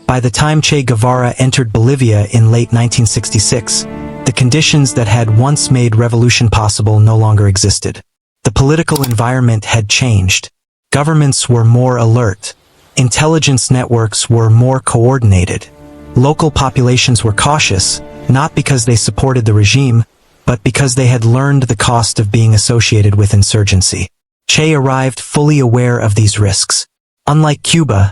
By the time Che Guevara entered Bolivia in late 1966, the conditions that had once made revolution possible no longer existed. The political environment had changed. Governments were more alert. Intelligence networks were more coordinated. Local populations were cautious, not because they supported the regime, but because they had learned the cost of being associated with insurgency. Che arrived fully aware of these risks. Unlike Cuba,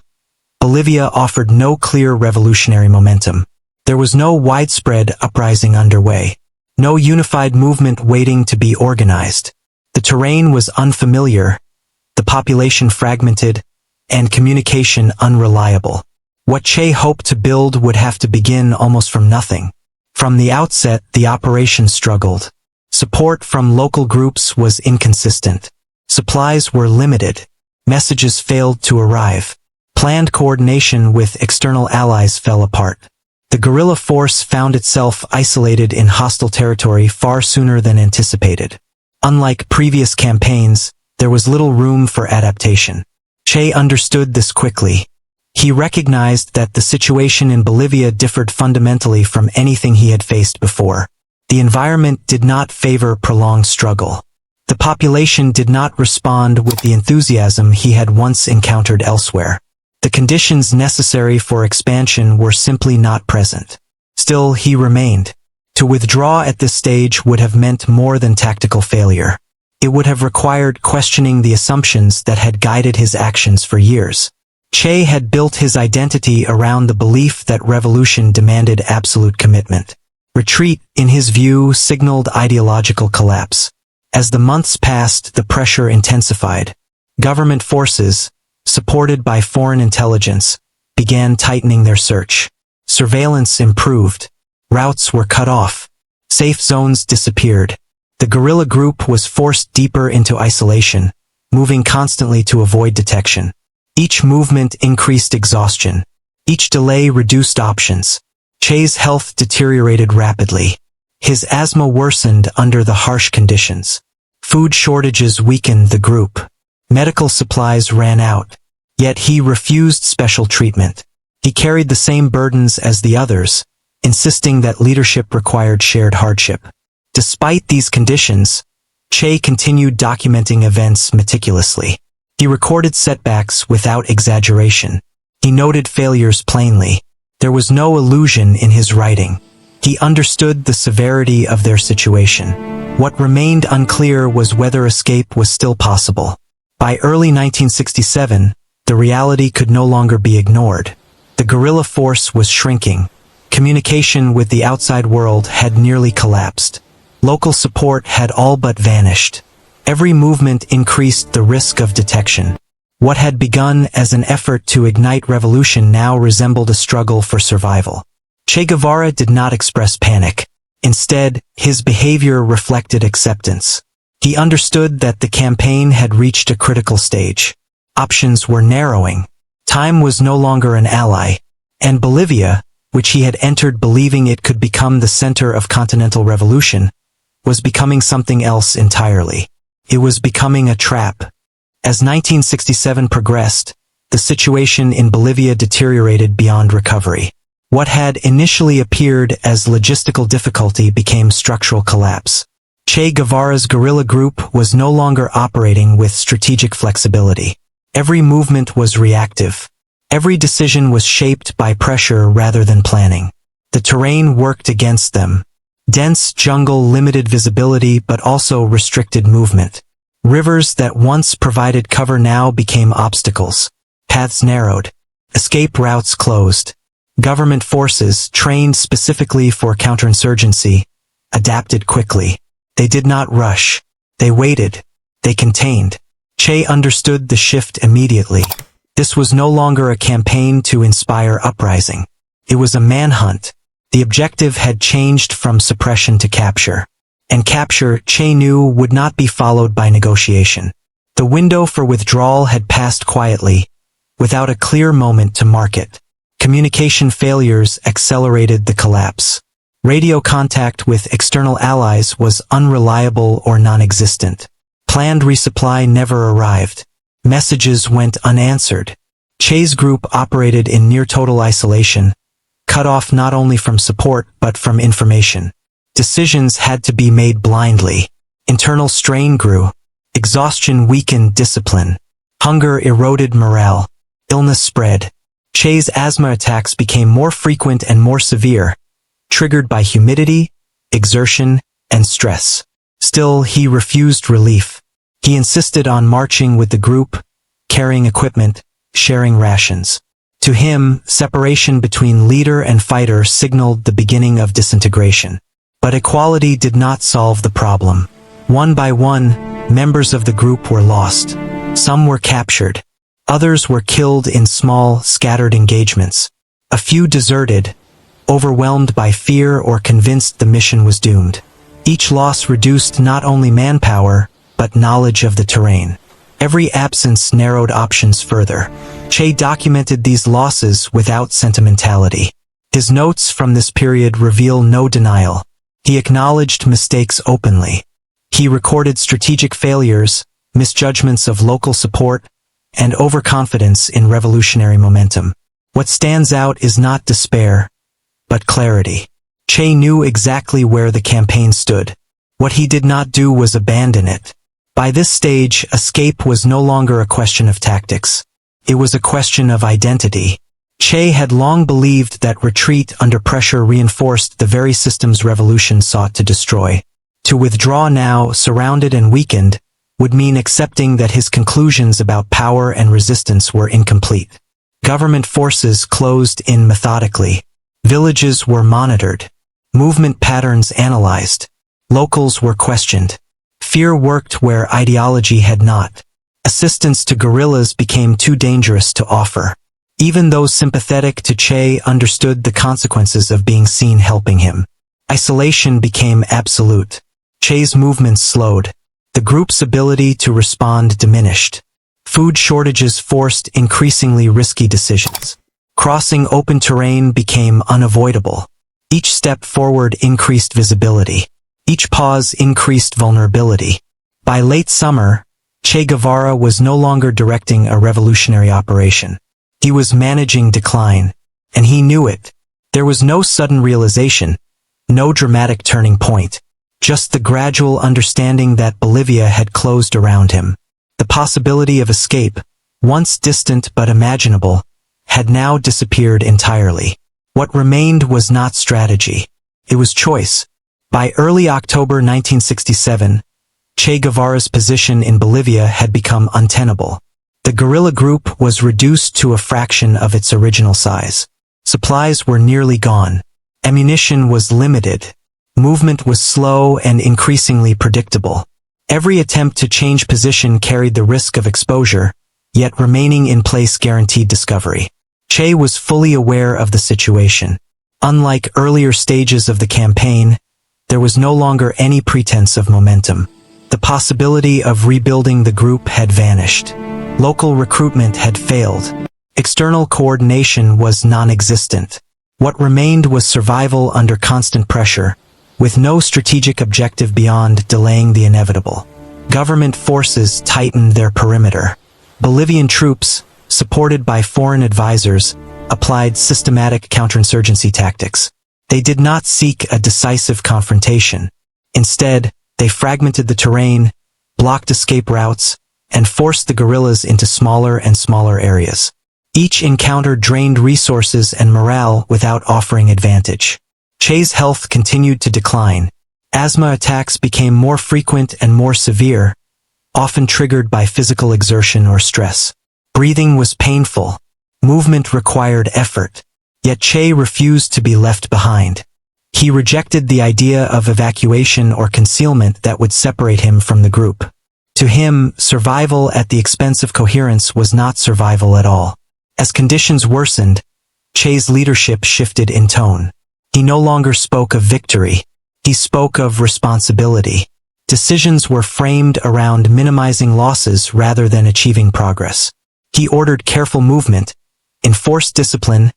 Bolivia offered no clear revolutionary momentum. There was no widespread uprising underway, no unified movement waiting to be organized. The terrain was unfamiliar, the population fragmented, and communication unreliable. What Che hoped to build would have to begin almost from nothing. From the outset, the operation struggled. Support from local groups was inconsistent. Supplies were limited. Messages failed to arrive. Planned coordination with external allies fell apart. The guerrilla force found itself isolated in hostile territory far sooner than anticipated. Unlike previous campaigns, there was little room for adaptation. Che understood this quickly. He recognized that the situation in Bolivia differed fundamentally from anything he had faced before. The environment did not favor prolonged struggle. The population did not respond with the enthusiasm he had once encountered elsewhere. The conditions necessary for expansion were simply not present. Still, he remained. To withdraw at this stage would have meant more than tactical failure. It would have required questioning the assumptions that had guided his actions for years. Che had built his identity around the belief that revolution demanded absolute commitment. Retreat, in his view, signaled ideological collapse. As the months passed, the pressure intensified. Government forces, supported by foreign intelligence, began tightening their search. Surveillance improved. Routes were cut off. Safe zones disappeared. The guerrilla group was forced deeper into isolation, moving constantly to avoid detection. Each movement increased exhaustion. Each delay reduced options. Che's health deteriorated rapidly. His asthma worsened under the harsh conditions. Food shortages weakened the group. Medical supplies ran out. Yet he refused special treatment. He carried the same burdens as the others, insisting that leadership required shared hardship. Despite these conditions, Che continued documenting events meticulously. He recorded setbacks without exaggeration. He noted failures plainly. There was no illusion in his writing. He understood the severity of their situation. What remained unclear was whether escape was still possible. By early 1967, the reality could no longer be ignored. The guerrilla force was shrinking. Communication with the outside world had nearly collapsed. Local support had all but vanished. Every movement increased the risk of detection. What had begun as an effort to ignite revolution now resembled a struggle for survival. Che Guevara did not express panic. Instead, his behavior reflected acceptance. He understood that the campaign had reached a critical stage. Options were narrowing. Time was no longer an ally. And Bolivia, which he had entered believing it could become the center of continental revolution, was becoming something else entirely. It was becoming a trap. As 1967 progressed, the situation in Bolivia deteriorated beyond recovery. What had initially appeared as logistical difficulty became structural collapse. Che Guevara's guerrilla group was no longer operating with strategic flexibility. Every movement was reactive. Every decision was shaped by pressure rather than planning. The terrain worked against them. Dense jungle limited visibility but also restricted movement. Rivers that once provided cover now became obstacles. Paths narrowed. Escape routes closed. Government forces, trained specifically for counterinsurgency, adapted quickly. They did not rush. They waited. They contained. Che understood the shift immediately. This was no longer a campaign to inspire uprising. It was a manhunt. The objective had changed from suppression to capture. And capture, Che knew, would not be followed by negotiation. The window for withdrawal had passed quietly, without a clear moment to mark it. Communication failures accelerated the collapse. Radio contact with external allies was unreliable or non-existent. Planned resupply never arrived. Messages went unanswered. Che's group operated in near-total isolation, cut off not only from support but from information. Decisions had to be made blindly. Internal strain grew. Exhaustion weakened discipline. Hunger eroded morale. Illness spread. Che's asthma attacks became more frequent and more severe, triggered by humidity, exertion, and stress. Still, he refused relief. He insisted on marching with the group, carrying equipment, sharing rations. To him, separation between leader and fighter signaled the beginning of disintegration. But equality did not solve the problem. One by one, members of the group were lost. Some were captured. Others were killed in small, scattered engagements. A few deserted, overwhelmed by fear or convinced the mission was doomed. Each loss reduced not only manpower, but knowledge of the terrain. Every absence narrowed options further. Che documented these losses without sentimentality. His notes from this period reveal no denial. He acknowledged mistakes openly. He recorded strategic failures, misjudgments of local support, and overconfidence in revolutionary momentum. What stands out is not despair, but clarity. Che knew exactly where the campaign stood. What he did not do was abandon it. By this stage, escape was no longer a question of tactics. It was a question of identity. Che had long believed that retreat under pressure reinforced the very systems revolution sought to destroy. To withdraw now, surrounded and weakened, would mean accepting that his conclusions about power and resistance were incomplete. Government forces closed in methodically. Villages were monitored. Movement patterns analyzed. Locals were questioned. Fear worked where ideology had not. Assistance to guerrillas became too dangerous to offer. Even those sympathetic to Che understood the consequences of being seen helping him. Isolation became absolute. Che's movements slowed. The group's ability to respond diminished. Food shortages forced increasingly risky decisions. Crossing open terrain became unavoidable. Each step forward increased visibility. Each pause increased vulnerability. By late summer, Che Guevara was no longer directing a revolutionary operation. He was managing decline, and he knew it. There was no sudden realization, no dramatic turning point, just the gradual understanding that Bolivia had closed around him. The possibility of escape, once distant but imaginable, had now disappeared entirely. What remained was not strategy. It was choice. By early October 1967, Che Guevara's position in Bolivia had become untenable. The guerrilla group was reduced to a fraction of its original size. Supplies were nearly gone. Ammunition was limited. Movement was slow and increasingly predictable. Every attempt to change position carried the risk of exposure, yet remaining in place guaranteed discovery. Che was fully aware of the situation. Unlike earlier stages of the campaign, there was no longer any pretense of momentum. The possibility of rebuilding the group had vanished. Local recruitment had failed. External coordination was non-existent. What remained was survival under constant pressure, with no strategic objective beyond delaying the inevitable. Government forces tightened their perimeter. Bolivian troops, supported by foreign advisors, applied systematic counterinsurgency tactics. They did not seek a decisive confrontation. Instead, they fragmented the terrain, blocked escape routes, and forced the guerrillas into smaller and smaller areas. Each encounter drained resources and morale without offering advantage. Che's health continued to decline. Asthma attacks became more frequent and more severe, often triggered by physical exertion or stress. Breathing was painful. Movement required effort. Yet Che refused to be left behind. He rejected the idea of evacuation or concealment that would separate him from the group. To him, survival at the expense of coherence was not survival at all. As conditions worsened, Che's leadership shifted in tone. He no longer spoke of victory. He spoke of responsibility. Decisions were framed around minimizing losses rather than achieving progress. He ordered careful movement, enforced discipline,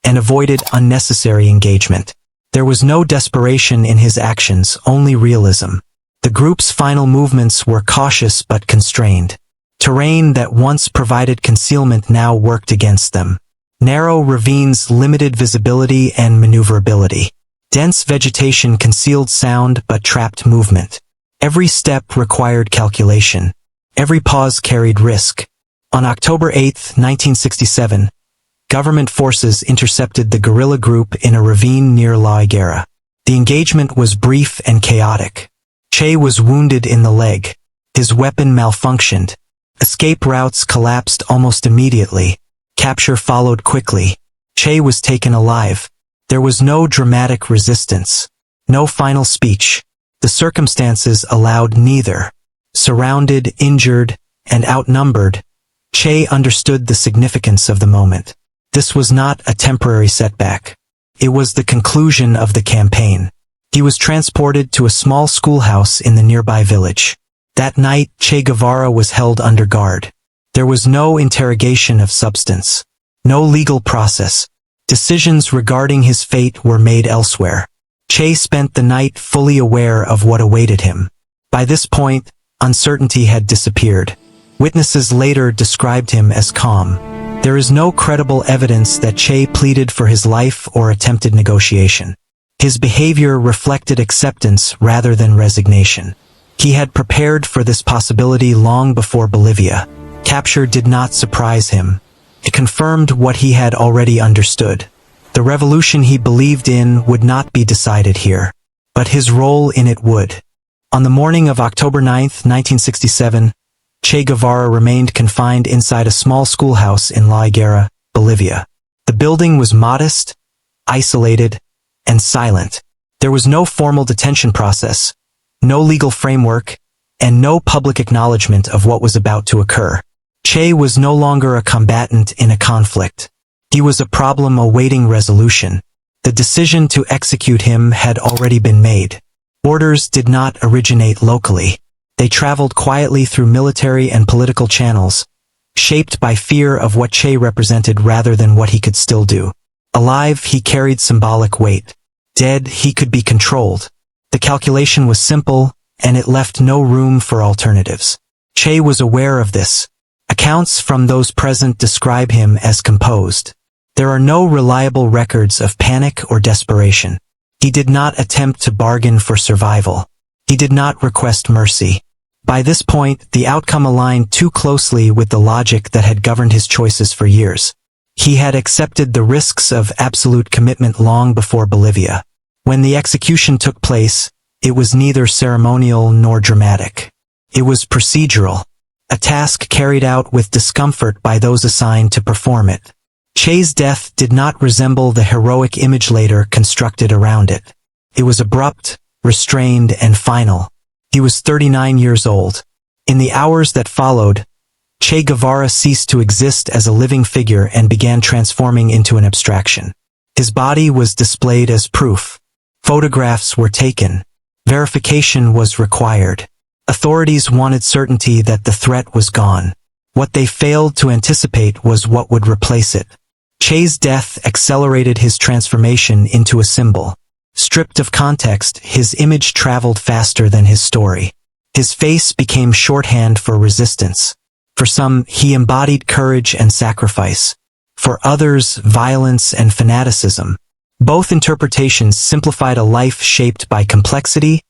and avoided unnecessary engagement. There was no desperation in his actions, only realism. The group's final movements were cautious but constrained. Terrain that once provided concealment now worked against them. Narrow ravines limited visibility and maneuverability. Dense vegetation concealed sound but trapped movement. Every step required calculation. Every pause carried risk. On October 8, 1967, government forces intercepted the guerrilla group in a ravine near La Higuera. The engagement was brief and chaotic. Che was wounded in the leg. His weapon malfunctioned. Escape routes collapsed almost immediately. Capture followed quickly. Che was taken alive. There was no dramatic resistance. No final speech. The circumstances allowed neither. Surrounded, injured, and outnumbered, Che understood the significance of the moment. This was not a temporary setback. It was the conclusion of the campaign. He was transported to a small schoolhouse in the nearby village. That night, Che Guevara was held under guard. There was no interrogation of substance. No legal process. Decisions regarding his fate were made elsewhere. Che spent the night fully aware of what awaited him. By this point, uncertainty had disappeared. Witnesses later described him as calm. There is no credible evidence that Che pleaded for his life or attempted negotiation. His behavior reflected acceptance rather than resignation. He had prepared for this possibility long before Bolivia. Capture did not surprise him. It confirmed what he had already understood. The revolution he believed in would not be decided here, but his role in it would. On the morning of October 9, 1967, Che Guevara remained confined inside a small schoolhouse in La Higuera, Bolivia. The building was modest, isolated, and silent. There was no formal detention process, no legal framework, and no public acknowledgement of what was about to occur. Che was no longer a combatant in a conflict. He was a problem awaiting resolution. The decision to execute him had already been made. Orders did not originate locally. They traveled quietly through military and political channels, shaped by fear of what Che represented rather than what he could still do. Alive, he carried symbolic weight. Dead, he could be controlled. The calculation was simple, and it left no room for alternatives. Che was aware of this. Accounts from those present describe him as composed. There are no reliable records of panic or desperation. He did not attempt to bargain for survival. He did not request mercy. By this point, the outcome aligned too closely with the logic that had governed his choices for years. He had accepted the risks of absolute commitment long before Bolivia. When the execution took place, it was neither ceremonial nor dramatic. It was procedural. A task carried out with discomfort by those assigned to perform it. Che's death did not resemble the heroic image later constructed around it. It was abrupt, restrained, and final. He was 39 years old. In the hours that followed, Che Guevara ceased to exist as a living figure and began transforming into an abstraction. His body was displayed as proof. Photographs were taken. Verification was required. Authorities wanted certainty that the threat was gone. What they failed to anticipate was what would replace it. Che's death accelerated his transformation into a symbol. Stripped of context, his image traveled faster than his story. His face became shorthand for resistance. For some, he embodied courage and sacrifice. For others, violence and fanaticism. Both interpretations simplified a life shaped by complexity,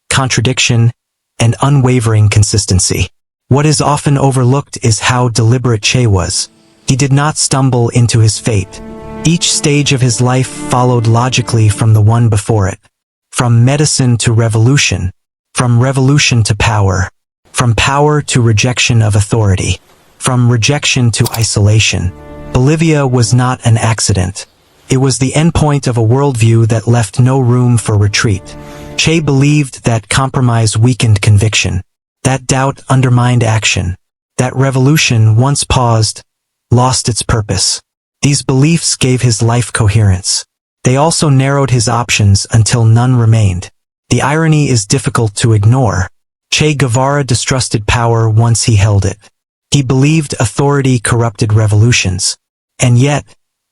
contradiction, and unwavering consistency. What is often overlooked is how deliberate Che was. He did not stumble into his fate. Each stage of his life followed logically from the one before it. From medicine to revolution. From revolution to power. From power to rejection of authority. From rejection to isolation. Bolivia was not an accident. It was the endpoint of a worldview that left no room for retreat. Che believed that compromise weakened conviction. That doubt undermined action. That revolution, once paused, lost its purpose. These beliefs gave his life coherence. They also narrowed his options until none remained. The irony is difficult to ignore. Che Guevara distrusted power once he held it. He believed authority corrupted revolutions. And yet,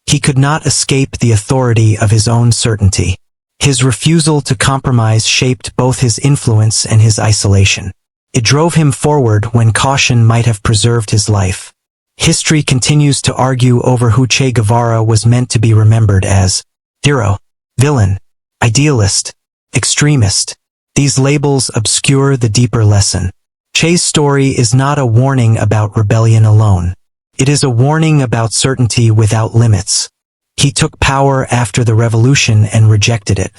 he could not escape the authority of his own certainty. His refusal to compromise shaped both his influence and his isolation. It drove him forward when caution might have preserved his life. History continues to argue over who Che Guevara was meant to be remembered as: hero, villain, idealist, extremist. These labels obscure the deeper lesson. Che's story is not a warning about rebellion alone. It is a warning about certainty without limits. He took power after the revolution and rejected it.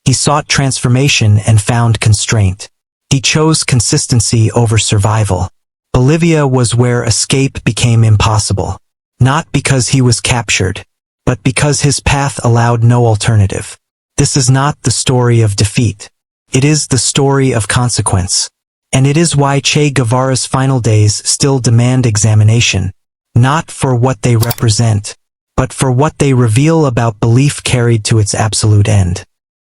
He sought transformation and found constraint. He chose consistency over survival. Bolivia was where escape became impossible. Not because he was captured, but because his path allowed no alternative. This is not the story of defeat. It is the story of consequence. And it is why Che Guevara's final days still demand examination, not for what they represent, but for what they reveal about belief carried to its absolute end.